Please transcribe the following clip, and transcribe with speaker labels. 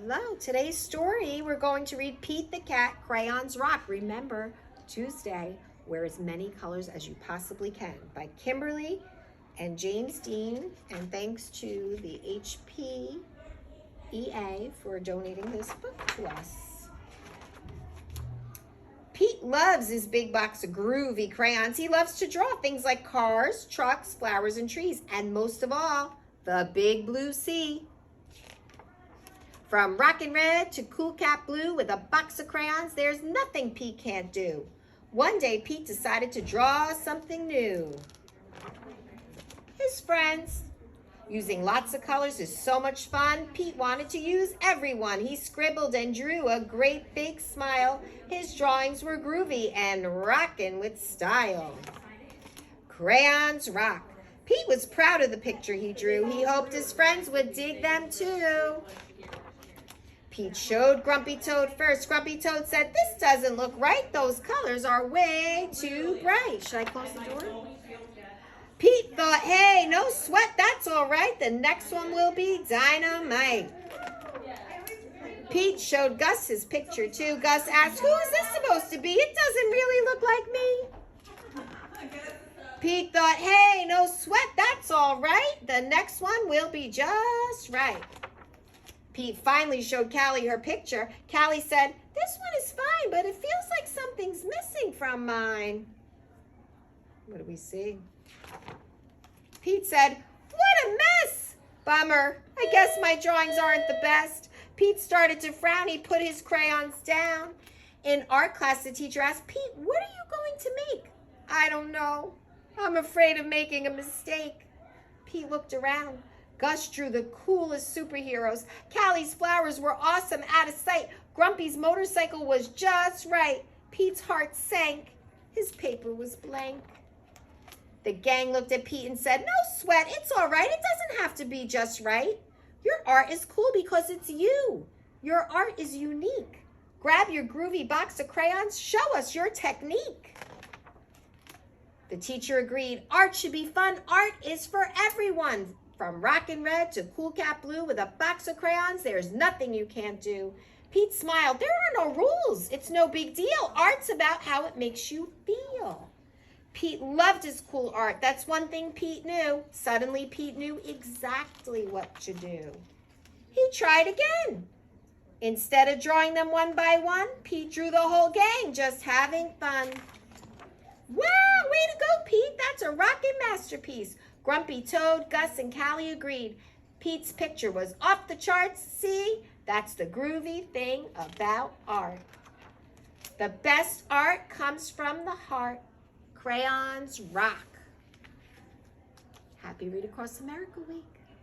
Speaker 1: Hello. Today's story, we're going to read Pete the Cat, Crayons Rock. Remember, Tuesday, wear as many colors as you possibly can, by Kimberly and James Dean. And thanks to the HPEA for donating this book to us. Pete loves his big box of groovy crayons. He loves to draw things like cars, trucks, flowers, and trees. And most of all, the big blue sea. From rockin' red to cool cat blue with a box of crayons, there's nothing Pete can't do. One day, Pete decided to draw something new. His friends. Using lots of colors is so much fun. Pete wanted to use everyone. He scribbled and drew a great big smile. His drawings were groovy and rockin' with style. Crayons rock. Pete was proud of the picture he drew. He hoped his friends would dig them too. Pete showed Grumpy Toad first. Grumpy Toad said, "This doesn't look right. Those colors are way too bright." Should I close the door? Pete thought, "Hey, no sweat. That's all right. The next one will be dynamite." Pete showed Gus his picture too. Gus asked, "Who is this supposed to be? It doesn't really look like me." Pete thought, "Hey, no sweat. That's all right. The next one will be just right." Pete finally showed Callie her picture. Callie said, "This one is fine, but it feels like something's missing from mine." What do we see? Pete said, "What a mess! Bummer. I guess my drawings aren't the best." Pete started to frown. He put his crayons down. In art class, the teacher asked, "Pete, what are you going to make?" "I don't know. I'm afraid of making a mistake." Pete looked around. Gus drew the coolest superheroes. Callie's flowers were awesome, out of sight. Grumpy's motorcycle was just right. Pete's heart sank. His paper was blank. The gang looked at Pete and said, "No sweat, it's all right. It doesn't have to be just right. Your art is cool because it's you. Your art is unique. Grab your groovy box of crayons. Show us your technique." The teacher agreed. Art should be fun. Art is for everyone. From rockin' red to cool cat blue with a box of crayons, there's nothing you can't do. Pete smiled. There are no rules. It's no big deal. Art's about how it makes you feel. Pete loved his cool art. That's one thing Pete knew. Suddenly, Pete knew exactly what to do. He tried again. Instead of drawing them one by one, Pete drew the whole gang, just having fun. Wow, way to go, Pete. That's a rockin' masterpiece. Grumpy Toad, Gus, and Callie agreed. Pete's picture was off the charts. See, that's the groovy thing about art. The best art comes from the heart. Crayons rock. Happy Read Across America Week.